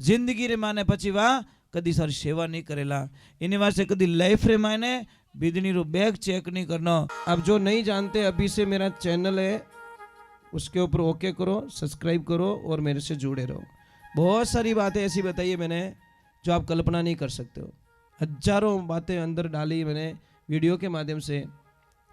जिंदगी रे माने पछी वा कदी सारी सेवा नहीं करेला इनी वास्ते कदी लाइफ रे माने बिजली रो बैग चेक नहीं करना। अब जो नहीं जानते अभी से मेरा चैनल है उसके ऊपर ओके करो, सब्सक्राइब करो और मेरे से जुड़े रहो। बहुत सारी बातें ऐसी बताई है मैंने जो आप कल्पना नहीं कर सकते हो। हजारों बातें अंदर डाली मैंने वीडियो के माध्यम से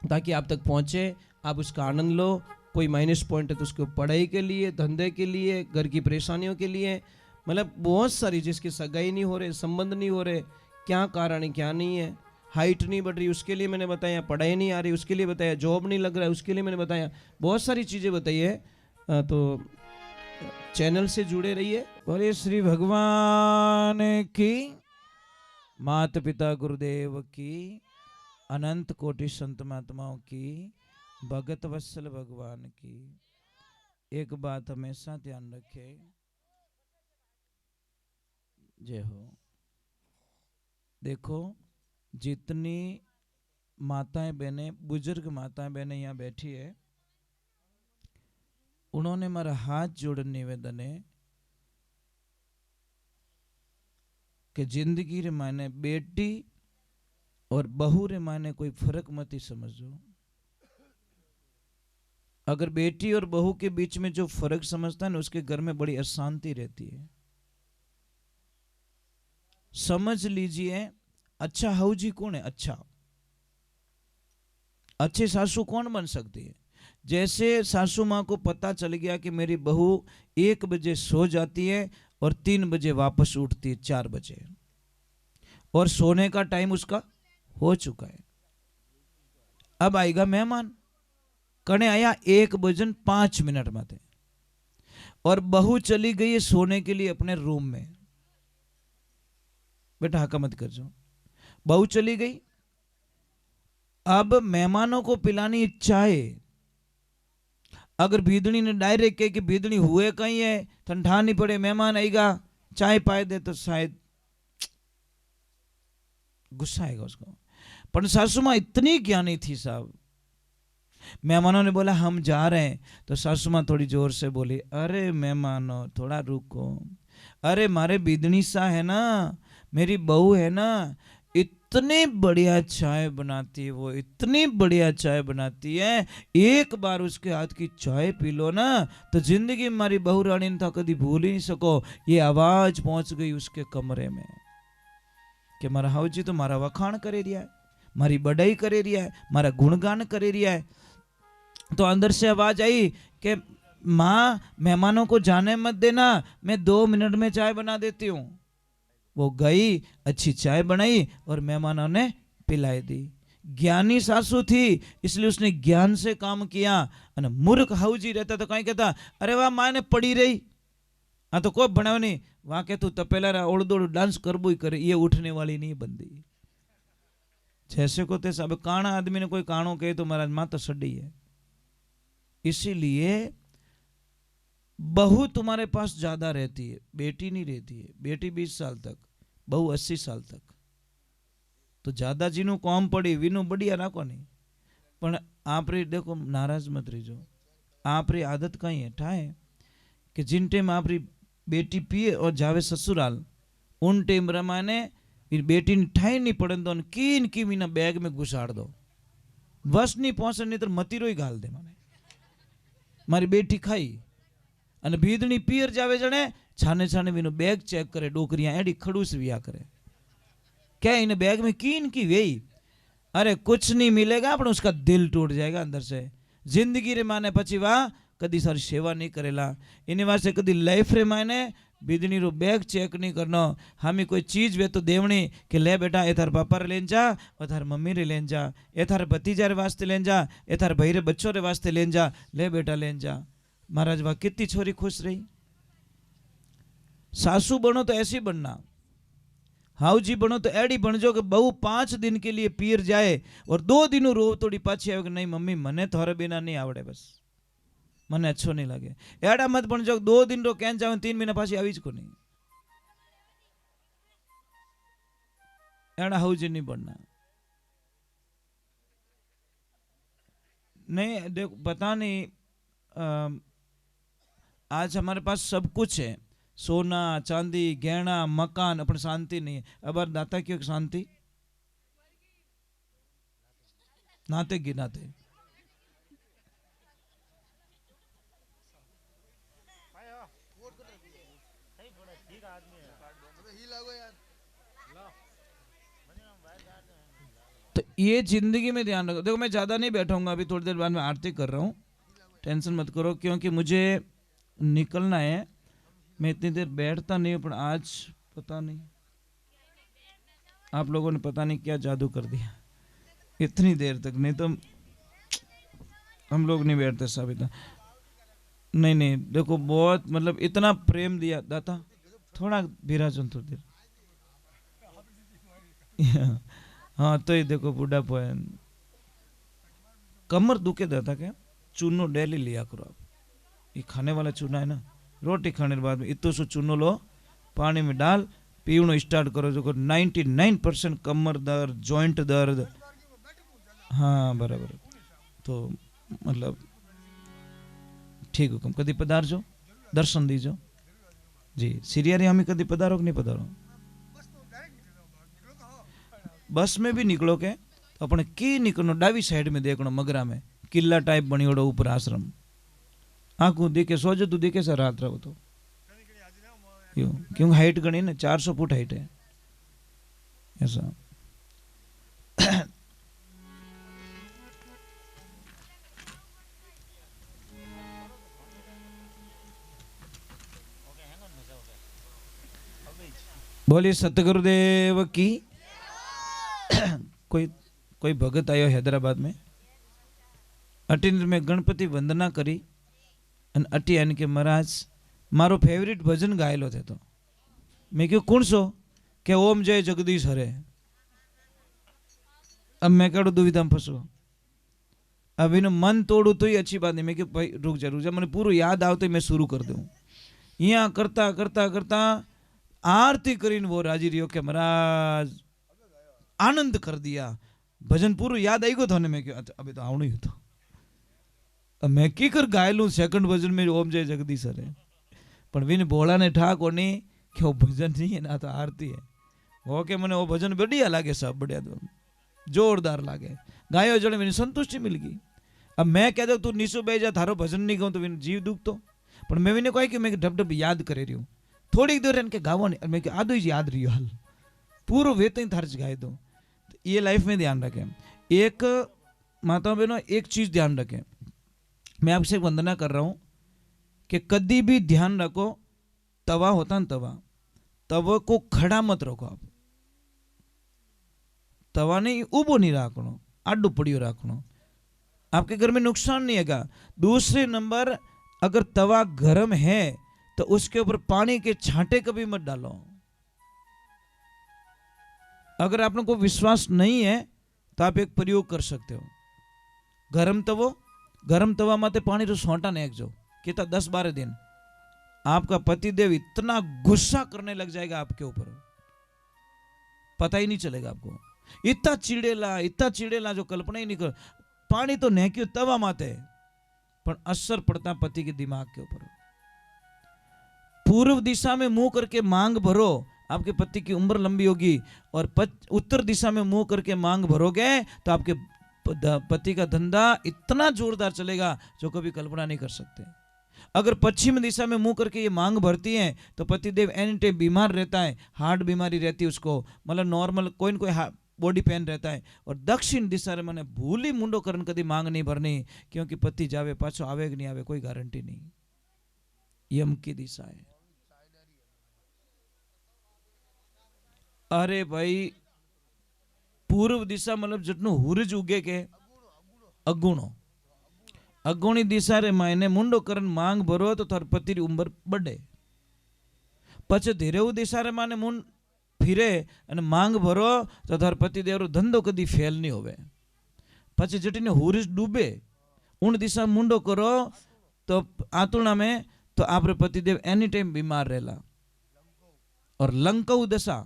ताकि आप तक पहुंचे, आप उसका आनंद लो। कोई माइनस पॉइंट है तो उसको पढ़ाई के लिए, धंधे के लिए, घर की परेशानियों के लिए, मतलब बहुत सारी, जिसकी सगाई नहीं हो रहे, संबंध नहीं हो रहे, क्या कारण है क्या नहीं है, हाइट नहीं बढ़ रही उसके लिए मैंने बताया, पढ़ाई नहीं आ रही उसके लिए बताया, जॉब नहीं लग रहा है उसके लिए मैंने बताया, बहुत सारी चीज़ें बताई है। तो चैनल से जुड़े रहिए। बोले श्री भगवान की, माता पिता गुरुदेव की, अनंत कोटि संत महात्माओं की, भगत वत्सल भगवान की। एक बात हमेशा ध्यान रखे, जय हो। देखो जितनी माताएं बहनें, बुजुर्ग माताएं बहनें यहाँ बैठी है, उन्होंने मेरा हाथ जोड़ निवेदन है कि जिंदगी रे मायने बेटी और बहू रे मायने कोई फर्क मत ही समझो। अगर बेटी और बहू के बीच में जो फर्क समझता है ना, उसके घर में बड़ी अशांति रहती है। समझ लीजिए, अच्छा हाउजी कौन है? अच्छा अच्छे सासू कौन बन सकती है? जैसे सासू माँ को पता चल गया कि मेरी बहू 1 बजे सो जाती है और 3 बजे वापस उठती है 4 बजे, और सोने का टाइम उसका हो चुका है। अब आएगा मेहमान, कने आया 1:05 माते, और बहू चली गई है सोने के लिए अपने रूम में। बेटा हका मत कर जाओ, बहू चली गई। अब मेहमानों को पिलानी चाय, अगर भीदड़ी ने डायरेक्ट कहे कि भीदड़ी हुए कहीं है, ठंडा नहीं पड़े, मेहमान आएगा चाय पाए दे, तो शायद गुस्सा आएगा उसको। पर सासू माँ इतनी ज्ञानी थी साहब, मेहमानों ने बोला हम जा रहे हैं, तो सासू माँ थोड़ी जोर से बोली, अरे मेहमानों थोड़ा रुको, अरे मारे बिदनी सा है ना, मेरी बहू है ना, इतनी बढ़िया चाय बनाती है वो, इतनी बढ़िया चाय बनाती है, एक बार उसके हाथ की चाय पी लो ना तो जिंदगी में मारी बहू रानी ने तो कभी भूल ही नहीं सको। ये आवाज पहुंच गई उसके कमरे में कि मारा हाउजी तो मारा वखाण करे रिया है, मारी बड़ाई करे रिया है, मारा गुणगान करे रिया है। तो अंदर से आवाज आई कि माँ मेहमानों को जाने मत देना, मैं 2 मिनट में चाय बना देती हूँ। वो गई, अच्छी चाय बनाई और मेहमानों ने पिलाई दी। ज्ञानी सासू थी इसलिए उसने ज्ञान से काम किया। और मूर्ख हाउजी रहता तो कहीं कहता अरे वाह माँ ने पड़ी रही, हाँ तो कोई बनाओ नहीं, वहां के तू तपेला रहा ओड़ दौड़ डांस करबो ही करे, ये उठने वाली नहीं बंदी। जैसे को तैसे, अब काना आदमी ने कोई काणो कहे तो महाराज माँ तो सड़ी है। इसीलिए बहू तुम्हारे पास ज्यादा रहती है, बेटी नहीं रहती है। बेटी 20 साल तक, बहू 80 साल तक। तो ज्यादा जीनु कॉम पड़ी वीनु बढ़िया राखो नहीं, पण आप रे देखो नाराज मत रहीजो। आप री आदत कहीं है ठाए कि जिन टाइम आप री बेटी पिए और जावे ससुराल, उन टाइम रमाने बेटी ने ठाई नहीं पड़े तो कीन की मीना बैग में घुसाड़ दो, बस नहीं पहुंचे नहीं तो मतीरो ही गाल दे माने मारी बेटी खाई। અને ભીદની પિયર જાવે જણે છાને છાને વીનો બેગ ચેક કરે, ડોકરિયા એડી ખડूस विया करे, क्या इन बैग में कीन की वेई, अरे कुछ नहीं मिलेगा पर उसका दिल टूट जाएगा अंदर से। जिंदगी रे माने पछी वा कदी सारी सेवा नहीं करेला, इनी वास्ते कदी लाइफ रे माने बिदनी रो बैग चेक नहीं करनो। हमें कोई चीज वे तो देवनी कि ले बेटा ए थार पापा रे लेन जा, ओ थार मम्मी रे लेन जा, ए थार भतीजा रे वास्ते लेन जा, ए थार भाई रे बच्चों रे वास्ते लेन जा, ले बेटा लेन जा। महाराज वाह कितनी छोरी खुश रही। सासू बनो तो ऐसी बनना, हाउजी बनो तो एडी बनजो कि बहू 5 दिन के लिए पीर जाए और 2 दिन रो तोड़ी पाछी आवे कि नहीं मम्मी मने थोड़े बिना नहीं आवड़े, बस मने अच्छो नहीं लगे। एड़ा मत बनजो 2 दिन रो कैन जावे 3 महीना पाछी आवी ज को नहीं, एड़ा हाउजी नहीं बनना। नहीं देखो पता नहीं आज हमारे पास सब कुछ है, सोना चांदी गहना मकान अपन शांति नहीं है। अब दाता क्यों शांति नाते गिनाते तो ये जिंदगी में ध्यान रखो। देखो मैं ज्यादा नहीं बैठाऊंगा, अभी थोड़ी देर बाद मैं आरती कर रहा हूँ, टेंशन मत करो, क्योंकि मुझे निकलना है। मैं इतनी देर बैठता नहीं हूँ, पर आज पता नहीं आप लोगों ने पता नहीं क्या जादू कर दिया इतनी देर तक, नहीं तो हम लोग नहीं बैठते सब इतना। नहीं नहीं देखो बहुत मतलब इतना प्रेम दिया दाता। थोड़ा विराजन थोड़ी देर हाँ तो ये देखो बुढ़ापा है, कमर दुखे दाता क्या चूनो डेली लिया करो आप। ये खाने वाला चूना है ना, रोटी खाने के बाद में इतो सो चूनो लो, पानी में डाल पीवनो स्टार्ट करो, जो 99% कमर दर्द जॉइंट दर्द। हाँ बराबर, तो मतलब ठीक हुकम कदी पधारजो दर्शन दीजो जी। सीरिया रे हमें कदी पधारो कि नहीं पधारो? बस में भी निकलो के तो अपने की निकलो डावी साइड में देखनो, मगरा में किला टाइप बनी ओडो ऊपर आश्रम, आंखों देखे सोजो तो देखे सर रात रहो तो क्यों, क्योंकि हाइट गणी ना 400 फुट हाइट है ऐसा। बोलिए सतगुरुदेव की। कोई भगत आयो हैदराबाद में, अटी में गणपति वंदना करी अन अटी आने के महाराज मारो फेवरेट भजन गायलो थे। तो मैं क्यों कौन सो के ओम जय जगदीश हरे। अब मैं कड़ो दुविधा में फंसो, अब इन मन तोड़ू तो ही अच्छी बात नहीं। मैं क्यों भाई रुक जा मैंने पूरा याद आओ तो मैं शुरू कर दूं। यहाँ करता करता करता आरती करीने वो राजी रियो के महाराज आनंद कर दिया, भजन पूरा याद आई गयो था। मैं क्यों अभी तो आवणु ही तो अब मैं की कर गायलू सेकंड भजन में ओम जय जगदीश हरे, पर विन बोला ने ठा कोनी कि वो भजन नहीं है ना तो आरती है। वो के मने वो भजन बढ़िया लागे, सब बढ़िया जोरदार लागे, गायो जड़े मैंने संतुष्टि मिल गई। अब मैं कह दो तू नीसो बह जा थारो भजन नहीं गाऊं तो विन जीव दुख तो, पर मैं विने कही कि मैं ढब ढब याद करे रही हूँ थोड़ी देर इनके गावा नहीं, मैं आधो ही याद रही हाल पूरो वेत ही थारच गाय दो। तो ये लाइफ में ध्यान रखें। एक माता बहनों एक चीज ध्यान रखें, मैं आपसे वंदना कर रहा हूं कि कभी भी ध्यान रखो, तवा होता ना तवा को खड़ा मत रखो आप, तवा नहीं उबो नहीं रखनो, आडू पड़ियो रखनो, आपके घर में नुकसान नहीं है। दूसरे नंबर अगर तवा गर्म है तो उसके ऊपर पानी के छांटे कभी मत डालो। अगर आप लोगों को विश्वास नहीं है तो आप एक प्रयोग कर सकते हो, गरम तवा माते पानी रो सोंटा ने जो कितना 10-12 दिन आपका पतिदेव इतना गुस्सा करने लग जाएगा आपके ऊपर, पता ही नहीं चलेगा आपको। इतना चिड़ेला जो कल्पना ही नहीं कर। पानी तो नेक्यो तवा माते पर असर पड़ता पति के दिमाग के ऊपर। पूर्व दिशा में मुंह करके मांग भरो, आपके पति की उम्र लंबी होगी, और उत्तर दिशा में मुंह करके मांग भरोगे तो आपके पति का धंधा इतना जोरदार चलेगा जो कभी कल्पना नहीं कर सकते। अगर पश्चिम दिशा में मुंह करके ये मांग भरती है तो पतिदेव एनी टाइम बीमार रहता है, हार्ट बीमारी रहती है उसको, मतलब नॉर्मल कोई न कोई बॉडी पेन रहता है। और दक्षिण दिशा में मैंने भूली मुंडो करन कभी मांग नहीं भरनी, क्योंकि पति जावे पाछो आवे कि नहीं आवे कोई गारंटी नहीं। यम की दिशा है। अरे भाई पूर्व दिशा मतलब जितनो हुरज उगे के अगुणी दिशा रे मायने मुंडो करन मांग भरो तो थार पति री उम्र बढ़े। पछे धीरेऊ दिशा रे माने मुंड फिरे अने मांग भरो तो थार पति देव रो धंधो कदी फेल नहीं होवे। पछे जटीने हुरज डूबे उन दिशा मुंडो करो तो आतुणा में तो आपरे पतिदेव एनी टाइम बीमार रहेला। और लंकऊ दशा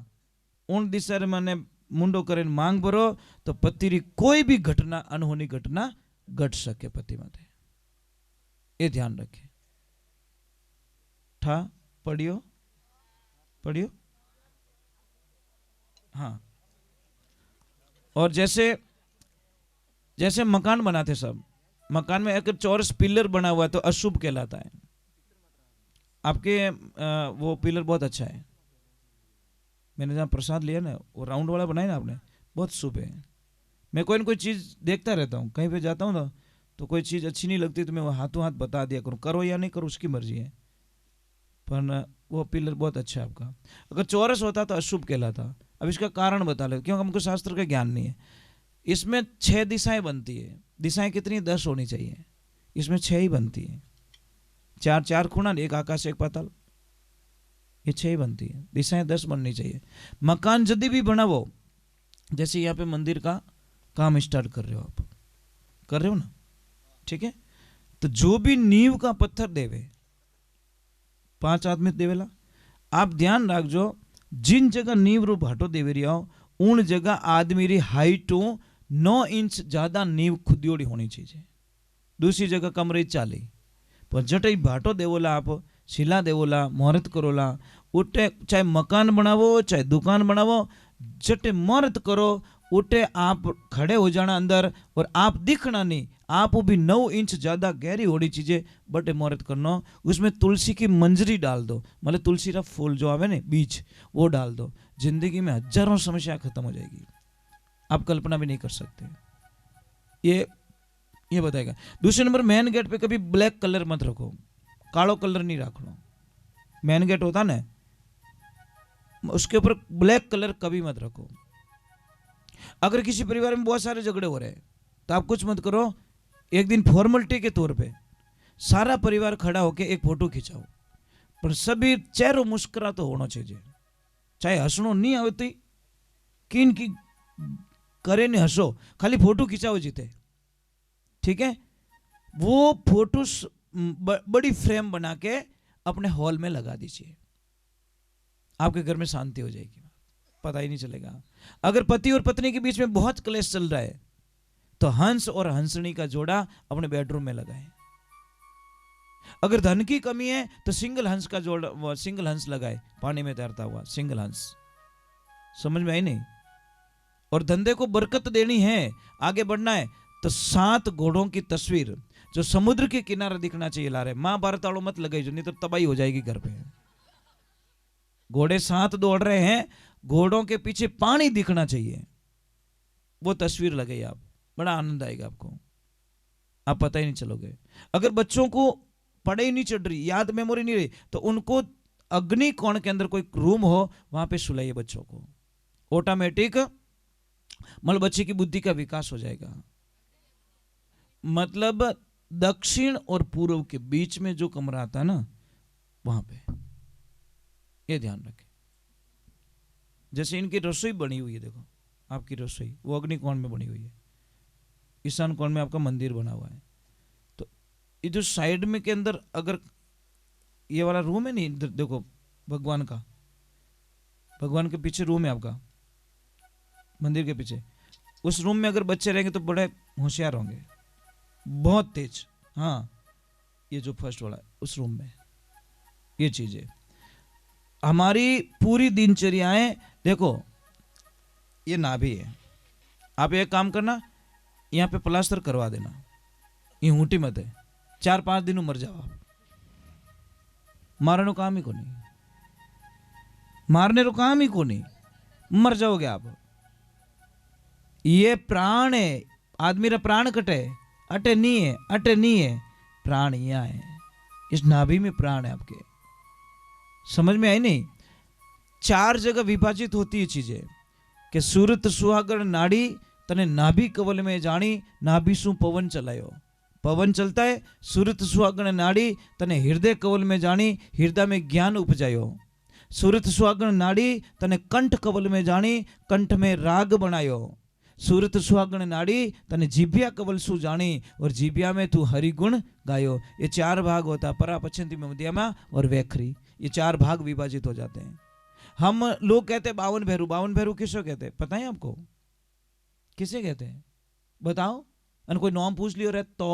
उन दिशा रे माने मुंडो करे मांग भरो तो पति री कोई भी घटना अनहोनी घटना घट सके पति माते, ये ध्यान रखे। ठा पढ़ियो पढ़ियो। हाँ, और जैसे जैसे मकान बनाते सब, मकान में अगर चौरस पिलर बना हुआ है तो अशुभ कहलाता है। आपके वो पिलर बहुत अच्छा है, मैंने जहाँ प्रसाद लिया ना वो राउंड वाला बनाया ना आपने, बहुत शुभ है। मैं कोई ना कोई चीज़ देखता रहता हूँ, कहीं पे जाता हूँ ना तो कोई चीज़ अच्छी नहीं लगती तो मैं वो हाथों हाथ बता दिया करूँ, करो या नहीं करो उसकी मर्जी है, पर वो पिलर बहुत अच्छा है आपका। अगर चौरस होता तो अशुभ कहलाता। अब इसका कारण बता लो, क्योंकि हमको शास्त्र का ज्ञान नहीं है। इसमें 6 दिशाएं बनती है, दिशाएं कितनी 10 होनी चाहिए, इसमें 6 ही बनती है। 4 खूणा, एक आकाश एक पाताल, ये 6 ही बनती है, दिशाएं 10 बननी चाहिए। मकान जब भी बनावो, जैसे यहाँ पे मंदिर का काम स्टार्ट कर रहे हो, आप कर रहे हो ना, ठीक है, तो जो भी नींव का पत्थर देवे 5 आदमी देवेला, आप ध्यान रखो जिन जगह नींव रू भाटो देवे रहा हो उन जगह आदमी री हाइट 9 इंच ज्यादा नींव खुदियोड़ी होनी चाहिए। दूसरी जगह कम रही 40, पर जटे भाटो देवोला, आप शिला देवोला, मुहूर्त करोला, उठे चाहे मकान बनावो चाहे दुकान बनावो, जटे मुहूर्त करो उठे आप खड़े हो जाना अंदर, और आप दिखना नहीं, आप भी 9 इंच ज्यादा गहरी होनी चीजें बटे मुहूर्त करना। उसमें तुलसी की मंजरी डाल दो, मतलब तुलसी का फूल जो आवे ने बीज, वो डाल दो, जिंदगी में हजारों समस्या खत्म हो जाएगी, आप कल्पना भी नहीं कर सकते। ये बताएगा। दूसरे नंबर, मेन गेट पे कभी ब्लैक कलर मत रखो, कालो कलर नहीं रखना। मेन गेट होता ना उसके ऊपर ब्लैक कलर कभी मत रखो। अगर किसी परिवार में बहुत सारे झगड़े हो रहे हैं तो आप कुछ मत करो, एक दिन फॉर्मेलिटी के तौर पे सारा परिवार खड़ा होके एक फोटो खिंचाओ, पर सभी चेहरों मुस्कुरा तो होना चाहिए, चाहे हंसनो नहीं आवती किन की करे नहीं हंसो, खाली फोटो खिंचाओ जीते, ठीक है। वो फोटो बड़ी फ्रेम बना के अपने हॉल में लगा दीजिए, आपके घर में शांति हो जाएगी, पता ही नहीं चलेगा। अगर पति और पत्नी के बीच में बहुत क्लेश चल रहा है तो हंस और हंसनी का जोड़ा अपने बेडरूम में लगाएं। अगर धन की कमी है तो सिंगल हंस का जोड़ा, सिंगल हंस लगाए, पानी में तैरता हुआ सिंगल हंस। समझ में आई नहीं? और धंधे को बरकत देनी है, आगे बढ़ना है, तो 7 घोड़ों की तस्वीर जो समुद्र के किनारे दिखना चाहिए ला रहे। महाभारत वालों मत लगाई जो, नहीं तो तबाही हो जाएगी घर पे। घोड़े 7 दौड़ रहे हैं, घोड़ों के पीछे पानी दिखना चाहिए, वो तस्वीर लगाई आप, बड़ा आनंद आएगा आपको, आप पता ही नहीं चलोगे। अगर बच्चों को पढ़ाई नहीं चढ़ रही, याद मेमोरी नहीं रही, तो उनको अग्नि कोण के अंदर कोई रूम हो वहां पे सुलाइए बच्चों को, ऑटोमेटिक मतलब बच्चे की बुद्धि का विकास हो जाएगा। मतलब दक्षिण और पूर्व के बीच में जो कमरा आता है ना वहां पे, ये ध्यान रखें। जैसे इनकी रसोई बनी हुई है, देखो आपकी रसोई वो अग्नि कोण में बनी हुई है, ईशान कोण में आपका मंदिर बना हुआ है, तो ये जो साइड में के अंदर अगर ये वाला रूम है नहीं, इधर देखो भगवान का, भगवान के पीछे रूम है आपका मंदिर के पीछे, उस रूम में अगर बच्चे रहेंगे तो बड़े होशियार होंगे, बहुत तेज। हाँ, ये जो फर्स्ट वाला उस रूम में, ये चीजें हमारी पूरी दिनचर्याएं, देखो ये नाभि है, आप एक काम करना, यहाँ पे प्लास्टर करवा देना, ये ऊँटी मत है, 4-5 दिन मर जाओ आप, मारने काम ही को नहीं, मारने को काम ही को नहीं, मर जाओगे आप। ये प्राण है, आदमी रा प्राण कटे, अटे नहीं है, अटे नहीं है, प्राण यहाँ है, इस नाभि में प्राण है आपके। समझ में आई नहीं? 4 जगह विभाजित होती है चीजें कि सूरत सुहागण नाड़ी तने नाभि कवल में जानी, नाभि सु पवन चलायो, पवन चलता है, सूरत सुहागण नाड़ी तने हृदय कवल में जानी, हृदय में ज्ञान उपजायो, सूरत सुहागण नाड़ी तने कंठ कवल में जानी, कंठ में राग बनायो, सूरत सुहागण नाड़ी तने जीभिया कवल सु जानी, और जीभिया में तू हरिगुण गायो। ये 4 भाग होता, परा पछंती में मध्यमा और वैखरी, ये 4 भाग विभाजित हो जाते हैं। हम लोग कहते हैं 52 भैरू, 52 भैरू किसको कहते हैं पता है आपको? किसे कहते हैं बताओ? अन कोई नाम पूछ लियो रे तो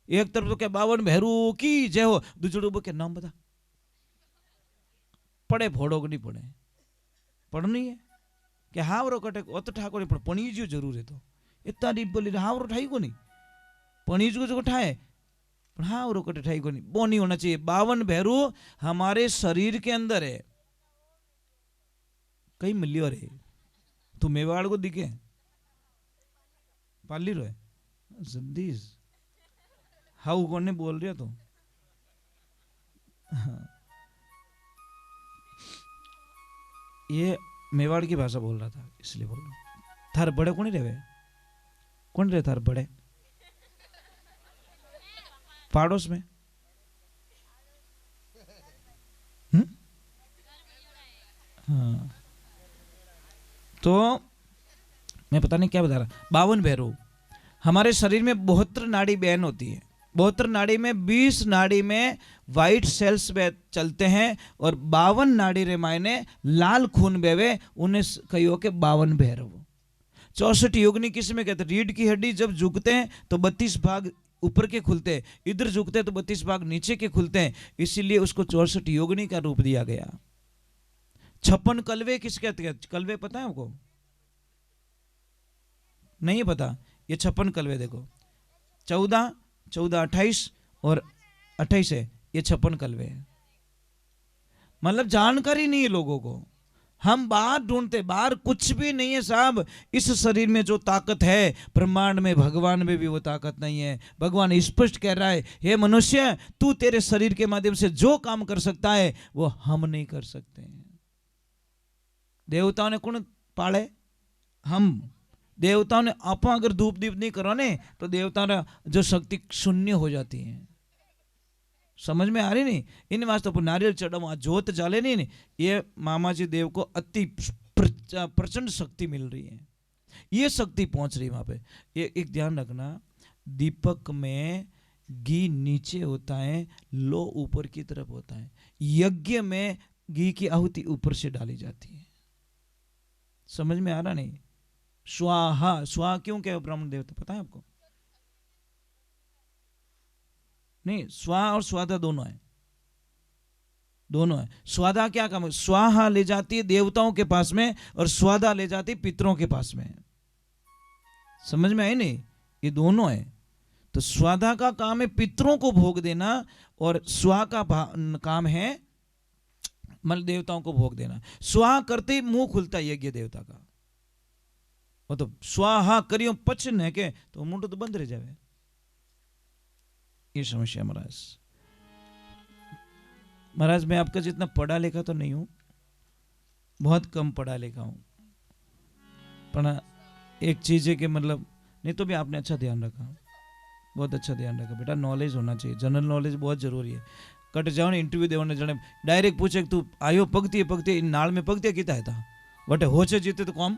एक तरफ तो क्या 52 भैरू की जय हो, दूसरे के नाम बता, पड़े फोड़ो कि नहीं पड़े पढ़नी है कि हावरो कटे ओ तो ठाकुर पण पणीजो जरूर है तो इतना डीप बोली हावरो ठाई को नहीं पणीजो जो ठाए पण हावरो कटे ठाई को नहीं वो नहीं होना चाहिए 52 भैरू हमारे शरीर के अंदर है कई मिलियो रे तू मेवाड़ को दिखे पाली रो है जद्दीज हाउ कौन बोल रहा तो ये मेवाड़ की भाषा बोल रहा था इसलिए बोल रहा थार बड़े कौन रहे कौन रहे थार बड़े पाड़ोस में हाँ तो मैं पता नहीं क्या बता रहा 52 भैरू हमारे शरीर में 72 नाड़ी बहन होती है 72 नाड़ी में 20 नाड़ी में वाइट सेल्स चलते हैं और 52 नाड़ी रे मायने लाल खून बेवे उन्हें कहियो के 52 भैरव 64 योगिनी किस में कहते हैं रीढ़ की हड्डी जब झुकते हैं तो 32 भाग ऊपर के खुलते हैं इधर झुकते हैं तो 32 भाग नीचे के खुलते हैं इसीलिए उसको 64 योगिनी का रूप दिया गया 56 कलवे किस कहते हैं कलवे पता है आपको नहीं पता ये 56 कलवे देखो 14 28 और 28 है ये 56 कलवे है मतलब जानकारी नहीं है लोगों को हम बाहर ढूंढते बाहर कुछ भी नहीं है साहब इस शरीर में जो ताकत है ब्रह्मांड में भगवान में भी वो ताकत नहीं है भगवान स्पष्ट कह रहा है हे मनुष्य तू तेरे शरीर के माध्यम से जो काम कर सकता है वो हम नहीं कर सकते देवताओं ने कौन पाले हम देवताओं ने आप अगर धूप दीप नहीं करो ने तो देवताओं ने जो शक्ति शून्य हो जाती है समझ में आ रही नहीं इन वास्ते पर नारियल चढ़ाओ जोत जाले नहीं ये मामा जी देव को अति प्रचंड शक्ति मिल रही है ये शक्ति पहुंच रही वहां पे ये एक ध्यान रखना दीपक में घी नीचे होता है लो ऊपर की तरफ होता है यज्ञ में घी की आहुति ऊपर से डाली जाती है समझ में आ रहा नहीं स्वाहा स्वाहा क्यों कहे ब्राह्मण देवता पता है आपको नहीं स्वाहा और स्वादा दोनों है स्वादा क्या काम है स्वाहा ले जाती है देवताओं के पास में और स्वादा ले जाती है पितरों के पास में समझ में आई नहीं ये दोनों है तो स्वादा का काम है पितरों को भोग देना और स्वा का काम है मल देवताओं को भोग देना स्वाहा करते ही मुंह खुलता है यज्ञ देवता का वो तो स्वाहा करियो पचन है के तो मुंह तो बंद रह जाए ये समस्या महाराज मैं आपका जितना पढ़ा लिखा तो नहीं हूं बहुत कम पढ़ा लिखा हूं पर एक चीज है कि मतलब नहीं तो भी आपने अच्छा ध्यान रखा बहुत अच्छा ध्यान रखा बेटा नॉलेज होना चाहिए जनरल नॉलेज बहुत जरूरी है कट जाओ ने इंटरव्यू देने जने डायरेक्ट पूछे तू आयो पगती नाल में पगती किता है था बटे होचे जीते तो कम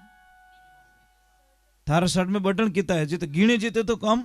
थारा शर्ट में बटन किता है जीते गिणे जीते तो कम